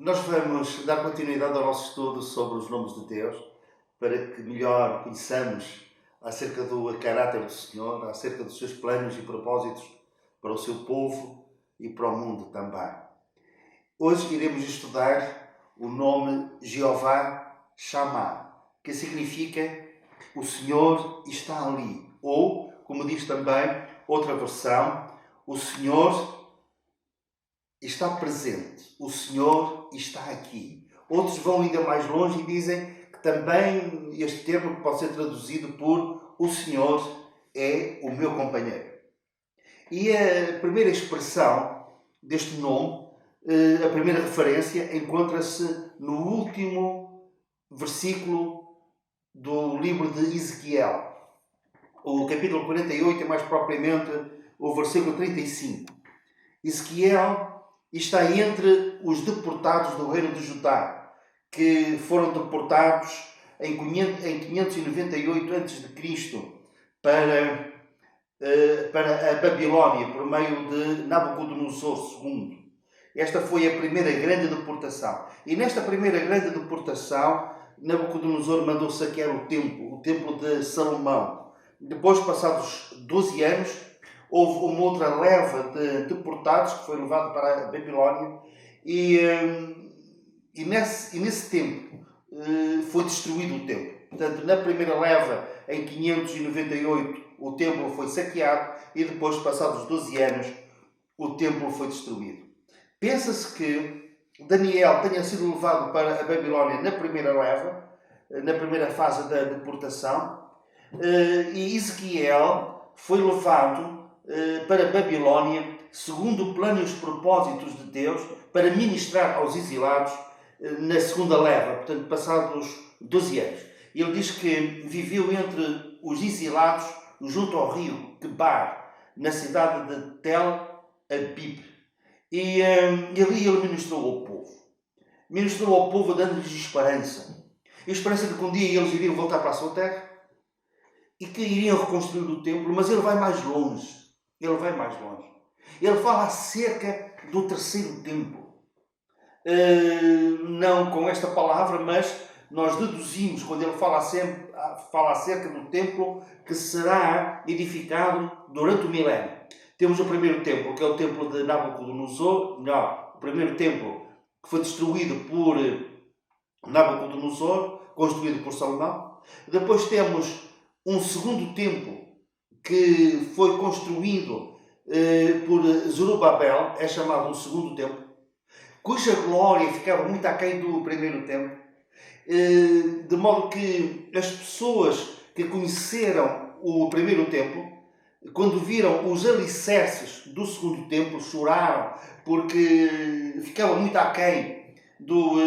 Nós vamos dar continuidade ao nosso estudo sobre os nomes de Deus, para que melhor conheçamos acerca do caráter do Senhor, acerca dos seus planos e propósitos para o seu povo e para o mundo também. Hoje iremos estudar o nome Jeová Shammah, que significa o Senhor está ali, ou, como diz também outra versão, o Senhor está presente, o Senhor está aqui. Outros vão ainda mais longe e dizem que também este termo pode ser traduzido por o Senhor é o meu companheiro. E a primeira expressão deste nome, a primeira referência, encontra-se no último versículo do livro de Ezequiel, o capítulo 48, e mais propriamente o versículo 35. Ezequiel está entre os deportados do reino de Judá, que foram deportados em 598 a.C. para a Babilónia, por meio de Nabucodonosor II. Esta foi a primeira grande deportação. E nesta primeira grande deportação, Nabucodonosor mandou saquear o templo de Salomão. Depois, passados 12 anos, houve uma outra leva de deportados que foi levado para a Babilónia e nesse tempo foi destruído o templo. Portanto, na primeira leva, em 598, o templo foi saqueado e depois, passados 12 anos, o templo foi destruído. Pensa-se que Daniel tenha sido levado para a Babilónia na primeira leva, na primeira fase da deportação, e Ezequiel foi levado para a Babilónia, segundo o plano e os propósitos de Deus, para ministrar aos exilados na segunda leva, portanto, passados 12 anos. Ele diz que viveu entre os exilados junto ao rio Quebar, na cidade de Tel Abib. E ali ele ministrou ao povo. Ministrou ao povo dando-lhes esperança. A esperança de que um dia eles iriam voltar para a sua terra e que iriam reconstruir o templo, mas ele vai mais longe. Ele vai mais longe. Ele fala acerca do terceiro templo. Não com esta palavra, mas nós deduzimos, quando ele fala acerca do templo que será edificado durante o milénio. Temos o primeiro templo, que é o templo de Nabucodonosor. Não, o primeiro templo que foi destruído por Nabucodonosor, construído por Salomão. Depois temos um segundo templo que foi construído por Zorobabel, é chamado o segundo templo, cuja glória ficava muito aquém do primeiro templo, de modo que as pessoas que conheceram o primeiro templo, quando viram os alicerces do segundo templo, choraram, porque ficava muito aquém do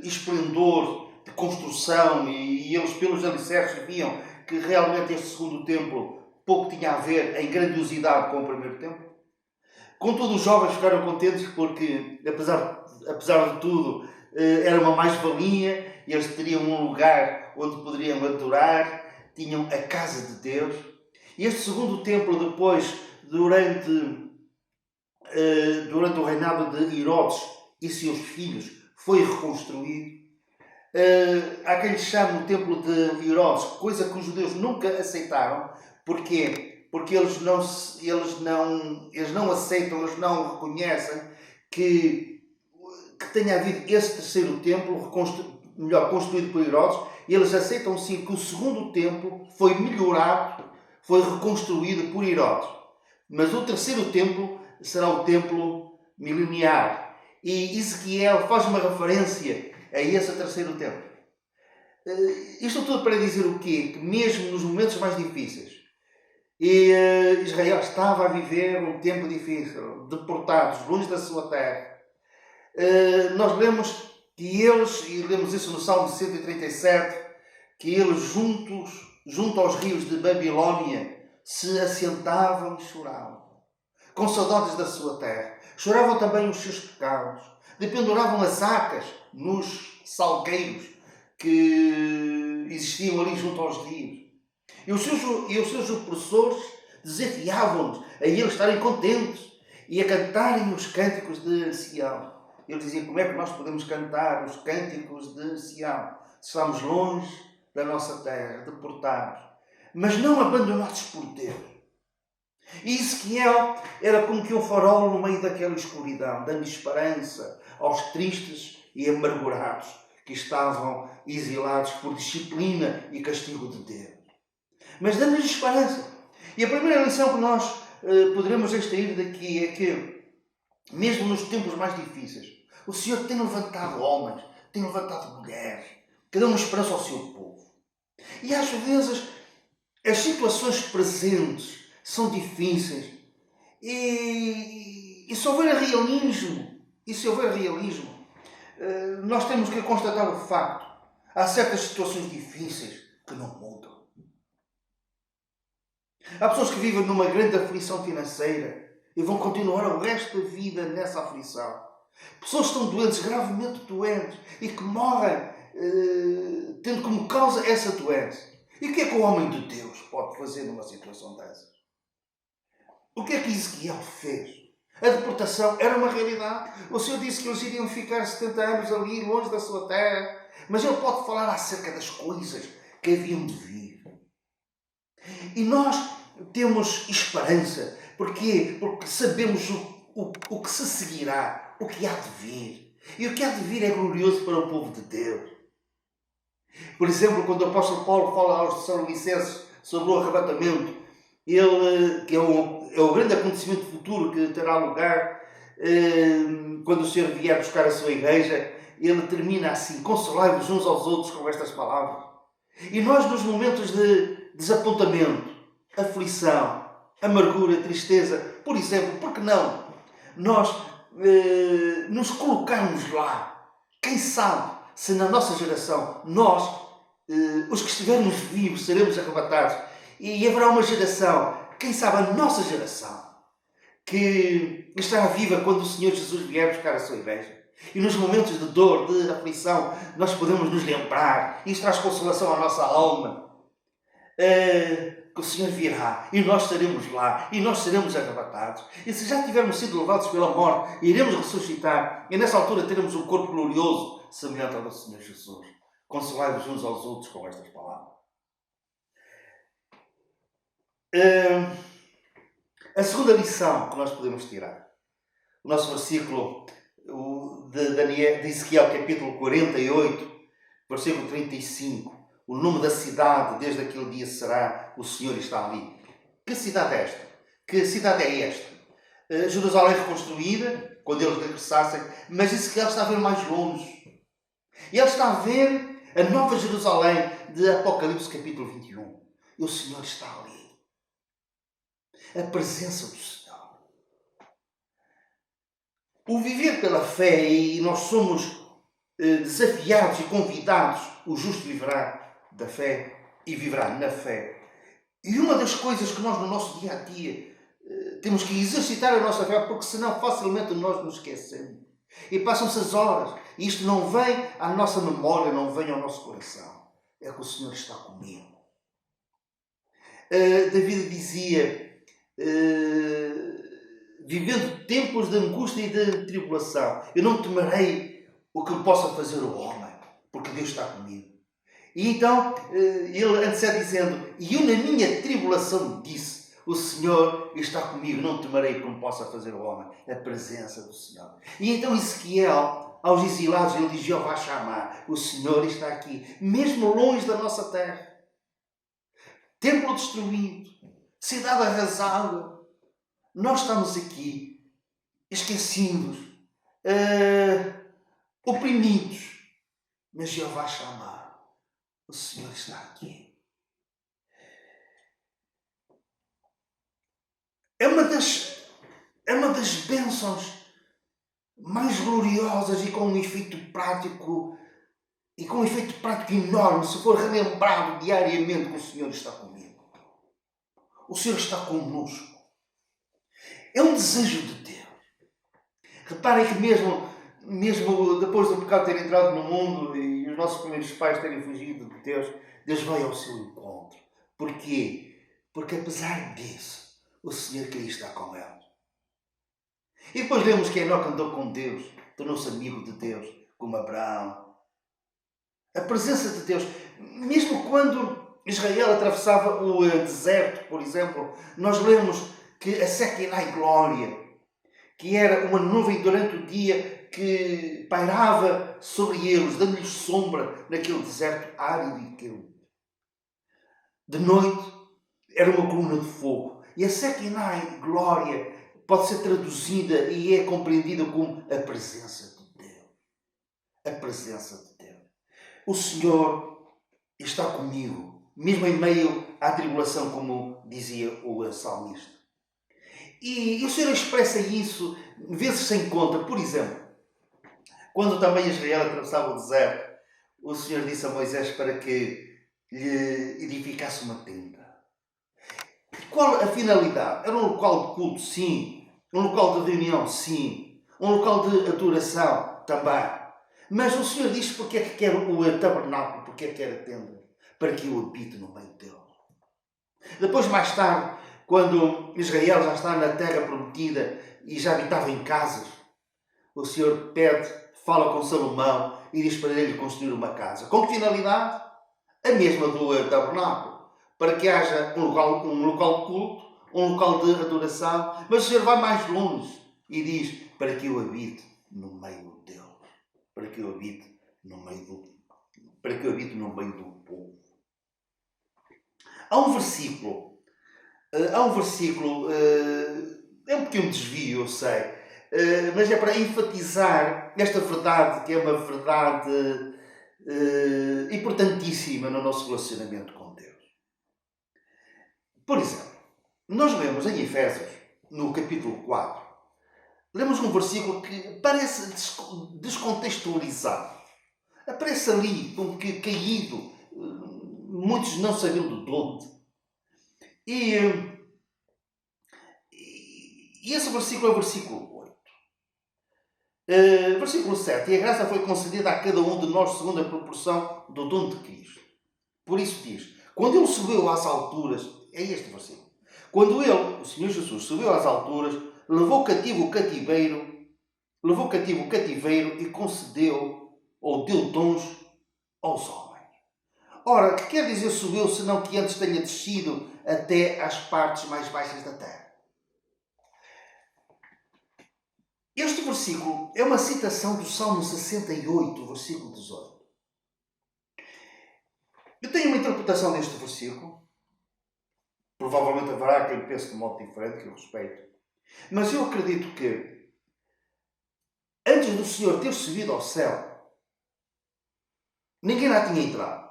esplendor de construção, e eles pelos alicerces viam que realmente este segundo templo pouco tinha a ver em grandiosidade com o primeiro templo. Contudo, os jovens ficaram contentes porque, apesar de tudo, era uma mais-valia, eles teriam um lugar onde poderiam adorar, tinham a casa de Deus. E este segundo templo, depois, durante o reinado de Herodes e seus filhos, foi reconstruído. Há quem lhe chame o templo de Herodes, coisa que os judeus nunca aceitaram. Porquê? Porque eles não aceitam, eles não reconhecem que tenha havido esse terceiro templo, construído por Herodes, e eles aceitam sim que o segundo templo foi melhorado, foi reconstruído por Herodes. Mas o terceiro templo será o templo mileniar. E Ezequiel faz uma referência a esse terceiro templo. Isto tudo para dizer o quê? Que mesmo nos momentos mais difíceis, e Israel estava a viver um tempo difícil, deportados, longe da sua terra, nós lemos que eles, e lemos isso no Salmo 137, que eles junto aos rios de Babilónia, se assentavam e choravam, com saudades da sua terra. Choravam também os seus pecados, dependuravam as acas nos salgueiros que existiam ali junto aos rios. E os seus opressores desafiavam-nos a eles estarem contentes e a cantarem os cânticos de Sião. Eles diziam: como é que nós podemos cantar os cânticos de Sião se estamos longe da nossa terra, deportados, mas não abandonados por Deus? E Ezequiel era como que um farol no meio daquela escuridão, dando esperança aos tristes e amargurados que estavam exilados por disciplina e castigo de Deus. Mas dando-lhes esperança. E a primeira lição que nós poderemos extrair daqui é que, mesmo nos tempos mais difíceis, o Senhor tem levantado homens, tem levantado mulheres, que dão esperança ao seu povo. E às vezes as situações presentes são difíceis. E se houver realismo, nós temos que constatar o facto. Há certas situações difíceis que não mudam. Há pessoas que vivem numa grande aflição financeira e vão continuar o resto da vida nessa aflição. Pessoas que estão doentes, gravemente doentes, e que morrem tendo como causa essa doença. E o que é que o homem de Deus pode fazer numa situação dessas? O que é que Ezequiel fez? A deportação era uma realidade. O Senhor disse que eles iriam ficar 70 anos ali, longe da sua terra. Mas Ele pode falar acerca das coisas que haviam de vir. E nós temos esperança. Porquê? Porque sabemos o que se seguirá, o que há de vir. E o que há de vir é glorioso para o povo de Deus. Por exemplo, quando o apóstolo Paulo fala aos Tessalonicenses sobre o arrebatamento, ele, que é o grande acontecimento futuro que terá lugar quando o Senhor vier buscar a sua igreja, ele termina assim: consolai-vos uns aos outros com estas palavras. E nós, nos momentos de desapontamento, aflição, amargura, tristeza, por exemplo, por que não nós nos colocarmos lá? Quem sabe se na nossa geração nós, os que estivermos vivos, seremos arrebatados e haverá uma geração, quem sabe a nossa geração, que estará viva quando o Senhor Jesus vier buscar a sua igreja. E nos momentos de dor, de aflição, nós podemos nos lembrar. Isto traz consolação à nossa alma. Que o Senhor virá e nós estaremos lá e nós seremos arrebatados. E se já tivermos sido levados pela morte, iremos ressuscitar. E nessa altura teremos um corpo glorioso, semelhante ao do Senhor Jesus. Consolai-vos uns aos outros com estas palavras. A segunda lição que nós podemos tirar, o nosso versículo de Ezequiel, capítulo 48, versículo 35. O nome da cidade desde aquele dia será: o Senhor está ali. Que cidade é esta? Que cidade é esta? Jerusalém reconstruída, quando eles regressassem, mas Ezequiel está a ver mais longe. E ele está a ver a nova Jerusalém de Apocalipse capítulo 21. E o Senhor está ali. A presença do Senhor. O viver pela fé, e nós somos desafiados e convidados, o justo viverá da fé e viverá na fé. E uma das coisas que nós no nosso dia a dia temos que exercitar a nossa fé, porque senão facilmente nós nos esquecemos. E passam-se as horas e isto não vem à nossa memória, não vem ao nosso coração. É que o Senhor está comigo. David dizia, vivendo tempos de angústia e de tribulação, eu não temerei o que possa fazer o homem, porque Deus está comigo. E então ele antecede dizendo: e eu na minha tribulação disse, o Senhor está comigo, não temerei como possa fazer o homem. A presença do Senhor. E então Ezequiel, aos exilados, ele diz: Jeová Shammah, o Senhor está aqui, mesmo longe da nossa terra. Templo destruído, cidade arrasada. Nós estamos aqui, esquecidos, oprimidos. Mas Jeová Shammah, o Senhor está aqui. É uma das bênçãos mais gloriosas e com um efeito prático enorme, se for relembrado diariamente que o Senhor está comigo. O Senhor está conosco. É um desejo de Deus. Reparem que mesmo depois do pecado ter entrado no mundo e os nossos primeiros pais terem fugido de Deus, Deus veio ao seu encontro. Porquê? Porque apesar disso, o Senhor queria estar com eles. E depois lemos que Enoque andou com Deus tornou-se amigo de Deus, como Abraão. A presença de Deus, mesmo quando Israel atravessava o deserto, por exemplo, nós lemos que a Shekinah glória, que era uma nuvem durante o dia que pairava sobre eles, dando-lhes sombra naquele deserto árido e quente. De noite era uma coluna de fogo. E a Shekinah glória pode ser traduzida e é compreendida como a presença de Deus. A presença de Deus. O Senhor está comigo, mesmo em meio à tribulação, como dizia o salmista. E o Senhor expressa isso vezes sem conta. Por exemplo, quando também Israel atravessava o deserto, o Senhor disse a Moisés para que lhe edificasse uma tenda. Qual a finalidade? Era um local de culto, sim. Um local de reunião, sim. Um local de adoração, também. Mas o Senhor diz porque é que quer o tabernáculo, porque é que quer a tenda? Para que eu habite no meio dele. Depois, mais tarde, quando Israel já está na terra prometida e já habitava em casas, o Senhor fala com Salomão e diz para ele construir uma casa. Com que finalidade? A mesma do tabernáculo. Para que haja um local de culto, um local de adoração. Mas o Senhor vai mais longe e diz para que eu habite no meio deles. Para que eu habite no meio do povo. Há um versículo, é um pequeno desvio, eu sei, mas é para enfatizar esta verdade, que é uma verdade importantíssima no nosso relacionamento com Deus. Por exemplo, nós lemos em Efésios, no capítulo 4, lemos um versículo que parece descontextualizado. Aparece ali, como que caído, muitos não sabendo de onde. E esse versículo é o versículo 8. Versículo 7. E a graça foi concedida a cada um de nós segundo a proporção do dom de Cristo. Por isso diz, quando ele subiu às alturas, é este versículo. Quando ele, o Senhor Jesus, subiu às alturas, levou cativo o cativeiro e concedeu ou deu dons aos homens. Ora, que quer dizer subiu, senão que antes tenha descido até às partes mais baixas da terra? Este versículo é uma citação do Salmo 68, versículo 18. Eu tenho uma interpretação deste versículo. Provavelmente haverá quem pense de modo diferente, que eu respeito. Mas eu acredito que, antes do Senhor ter subido ao céu, ninguém lá tinha entrado.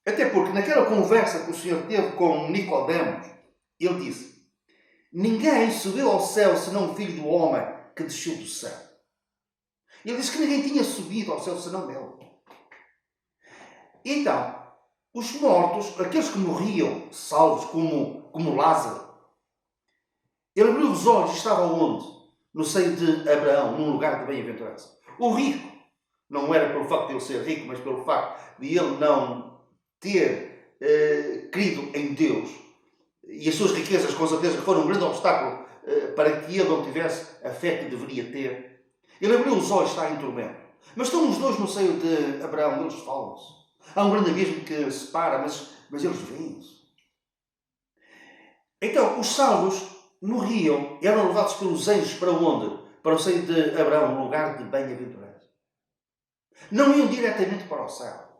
Até porque naquela conversa que o Senhor teve com Nicodemos, ele disse, ninguém subiu ao céu senão o Filho do Homem que desceu do céu. Ele disse que ninguém tinha subido ao céu senão ele. Então, os mortos, aqueles que morriam, salvos como Lázaro, ele abriu os olhos e estava onde? No seio de Abraão, num lugar de bem-aventurança. O rico, não era pelo facto de ele ser rico, mas pelo facto de ele não ter crido em Deus, e as suas riquezas com certeza foram um grande obstáculo para que ele não tivesse a fé que deveria ter. Ele abriu os olhos, está em tormento. Mas estão os dois no seio de Abraão, eles falam-se. Há um grande abismo que separa, mas eles veem-se. Então, os salvos morriam, eram levados pelos anjos para onde? Para o seio de Abraão, um lugar de bem-aventurança. Não iam diretamente para o céu.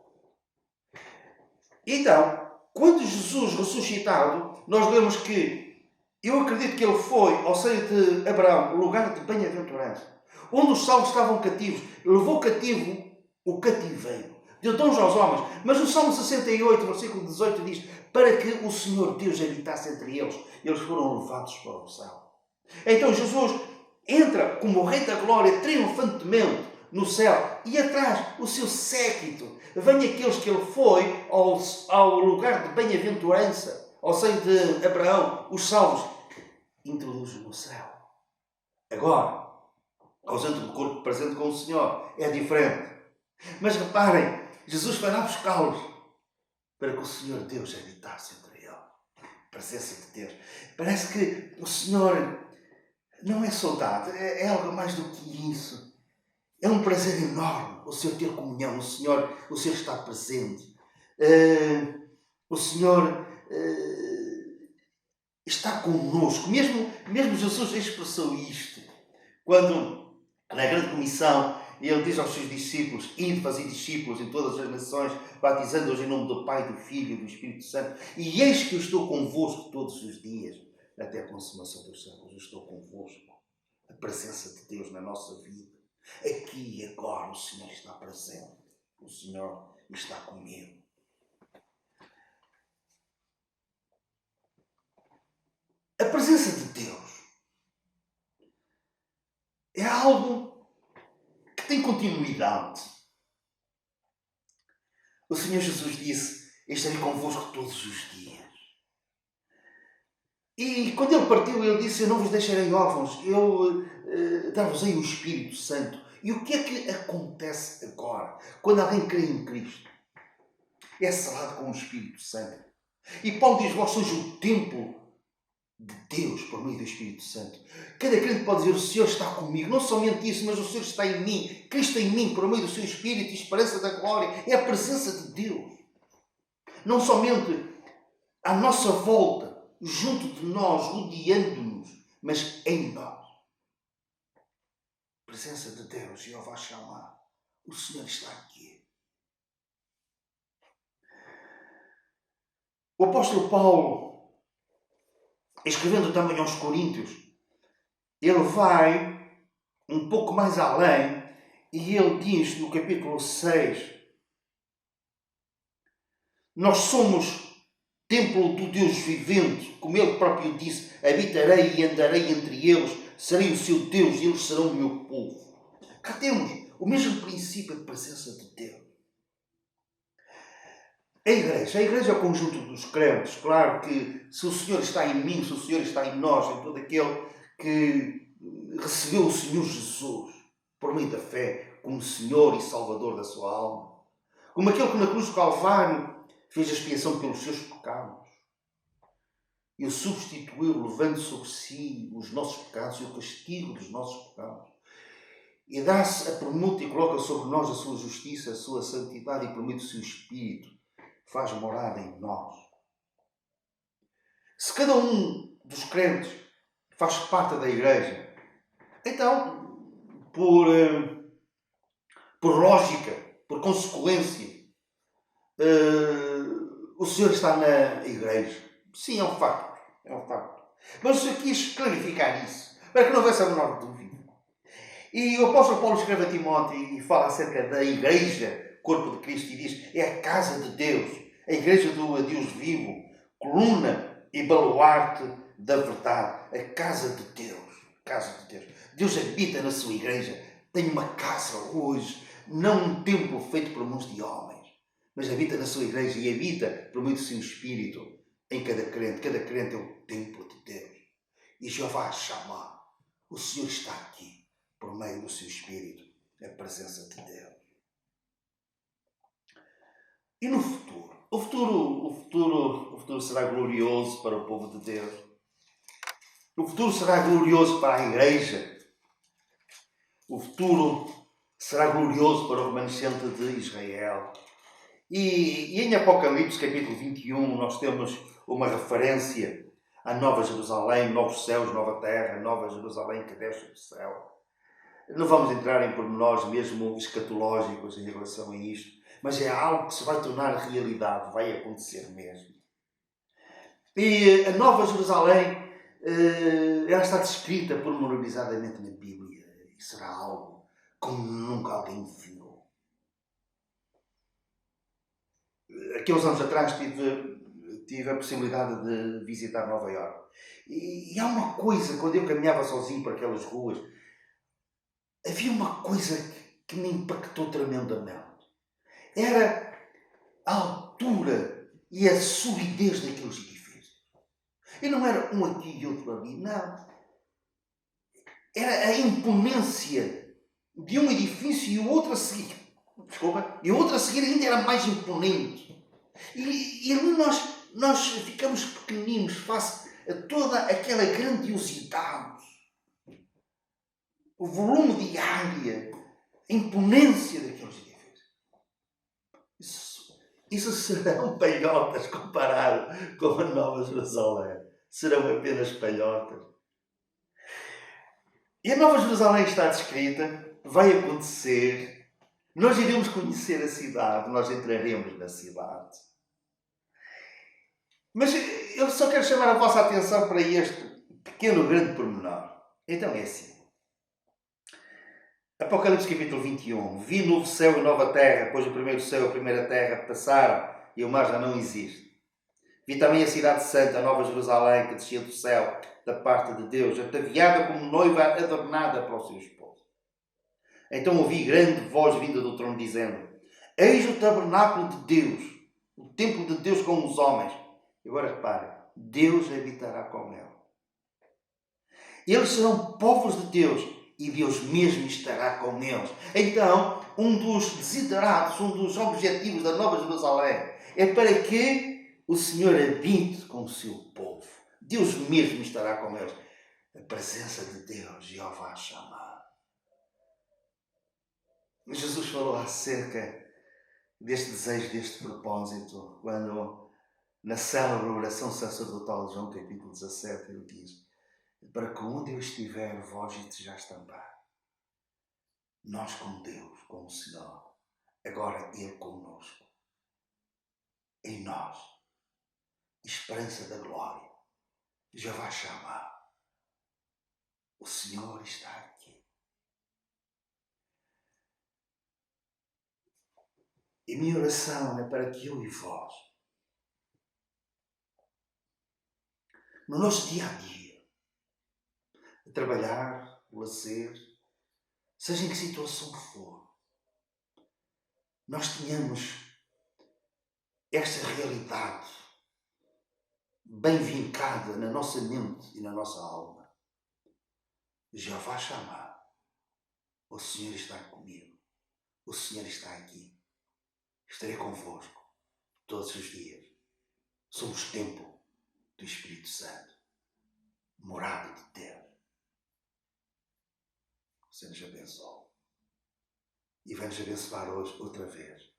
Então, quando Jesus ressuscitado, nós vemos que, eu acredito que ele foi ao seio de Abraão, um lugar de bem-aventurança, onde os salvos estavam cativos, levou cativo o cativeiro, deu dons aos homens. Mas o Salmo 68, versículo 18 diz, para que o Senhor Deus habitasse entre eles, eles foram levados para o céu. Então Jesus entra como o Rei da Glória, triunfantemente, no céu, e atrás o seu séquito. Vêm aqueles que ele foi ao lugar de bem-aventurança, ao seio de Abraão, os salvos, introduz no céu. Agora, ausente do corpo presente com o Senhor, é diferente. Mas reparem, Jesus vai lá buscá-los para que o Senhor Deus habitasse entre eles. A presença de Deus. Parece que o Senhor não é saudade, é algo mais do que isso. É um prazer enorme o Senhor ter comunhão, o Senhor estar presente. O Senhor está connosco. Mesmo Jesus expressou isto. Quando, na grande comissão, ele diz aos seus discípulos: ide fazer discípulos em todas as nações, batizando-os em nome do Pai, do Filho e do Espírito Santo. E eis que eu estou convosco todos os dias, até a consumação dos séculos. Eu estou convosco. A presença de Deus na nossa vida. Aqui e agora o Senhor está presente. O Senhor está comigo. A presença de Deus é algo que tem continuidade. O Senhor Jesus disse: eu estarei convosco todos os dias. E quando Ele partiu, Ele disse: eu não vos deixarei órfãos, eu dar-vos-ei o Espírito Santo. E o que é que acontece agora? Quando alguém crê em Cristo, é selado com o Espírito Santo. E Paulo diz: vós sois o templo de Deus por meio do Espírito Santo. Cada crente pode dizer: o Senhor está comigo. Não somente isso, mas o Senhor está em mim. Cristo em mim por meio do seu Espírito e esperança da glória. É a presença de Deus. Não somente à nossa volta, junto de nós, rodeando-nos, mas em nós. Presença de Deus, Jeová Shammah. O Senhor está aqui. O apóstolo Paulo, escrevendo também aos Coríntios, ele vai um pouco mais além e ele diz no capítulo 6: nós somos templo do Deus vivente, como ele próprio disse: habitarei e andarei entre eles, serei o seu Deus e eles serão o meu povo. Cá temos o mesmo princípio de presença de Deus. A igreja é o conjunto dos crentes. Claro que se o Senhor está em mim, se o Senhor está em nós, em todo aquele que recebeu o Senhor Jesus por meio da fé como Senhor e Salvador da sua alma, como aquele que na cruz do Calvário fez a expiação pelos seus pecados e o substituiu, levando sobre si os nossos pecados e o castigo dos nossos pecados, e dá-se a permuta e coloca sobre nós a sua justiça, a sua santidade, e por meio do seu Espírito faz morada em nós. Se cada um dos crentes faz parte da igreja, então, por lógica, por consequência, o Senhor está na igreja. Sim, é um facto. É um facto. Mas eu quis clarificar isso, para que não houvesse a menor dúvida. E o apóstolo Paulo escreve a Timóteo e fala acerca da igreja, corpo de Cristo, e diz: é a casa de Deus, a igreja do Deus vivo, coluna e baluarte da verdade, a casa de Deus. Casa de Deus. Deus habita na sua igreja. Tem uma casa hoje, não um templo feito por mãos de homens, mas habita na sua igreja e habita por meio do seu Espírito em cada crente. Cada crente é o templo de Deus. E Jeová Shammah, o Senhor está aqui por meio do seu Espírito, a presença de Deus. E no futuro? O futuro será glorioso para o povo de Deus. O futuro será glorioso para a igreja. O futuro será glorioso para o remanescente de Israel. E em Apocalipse, capítulo 21, nós temos uma referência à Nova Jerusalém, novos céus, nova terra, Nova Jerusalém que desce do céu. Não vamos entrar em pormenores mesmo escatológicos em relação a isto, mas é algo que se vai tornar realidade, vai acontecer mesmo. E a Nova Jerusalém, ela está descrita pormenorizadamente na Bíblia e será algo como nunca alguém viu. Aqui uns anos atrás tive a possibilidade de visitar Nova Iorque. E há uma coisa, quando eu caminhava sozinho por aquelas ruas, havia uma coisa que me impactou tremendamente. Era a altura e a solidez daqueles edifícios. E não era um aqui e outro ali, não. Era a imponência de um edifício e o outro a seguir. Desculpa. E o outro a seguir ainda era mais imponente. E ali nós ficamos pequeninos face a toda aquela grandiosidade. o volume de área, a imponência daqueles edifícios. Isso serão palhotas comparado com a Nova Jerusalém. Serão apenas palhotas. E a Nova Jerusalém está descrita, vai acontecer, nós iremos conhecer a cidade, nós entraremos na cidade. Mas eu só quero chamar a vossa atenção para este pequeno, grande pormenor. Então é assim. Apocalipse capítulo 21. Vi novo céu e nova terra, pois o primeiro céu e a primeira terra passaram e o mar já não existe. Vi também a cidade santa, a Nova Jerusalém, que descia do céu, da parte de Deus, ataviada como noiva adornada para o seu esposo. Então ouvi grande voz vinda do trono, dizendo: Eis o tabernáculo de Deus, o templo de Deus com os homens. E agora reparem, Deus habitará com ele. Eles serão povos de Deus e Deus mesmo estará com eles. Então, um dos desiderados, um dos objetivos da Nova Jerusalém é para que o Senhor habite com o seu povo. Deus mesmo estará com eles. A presença de Deus, Jeová Shammah. Jesus falou acerca deste desejo, deste propósito, quando na célebre oração sacerdotal de João capítulo 17 ele diz: para que onde eu estiver, vós já estampar. Nós com Deus, com o Senhor, agora Ele conosco, em nós, esperança da glória, Jeová Shammah. O Senhor está aqui. E minha oração é para que eu e vós, no nosso dia a dia, a trabalhar, o lazer, seja em que situação for, nós tenhamos esta realidade bem vincada na nossa mente e na nossa alma. Jeová Shammah, o Senhor está comigo, o Senhor está aqui, estarei convosco todos os dias. Somos templo do Espírito Santo, morada de Deus. O Senhor nos abençoe e vai nos abençoar hoje outra vez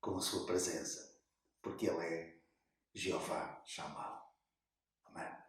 com a sua presença, porque Ele é Jeová Shammah. Amém.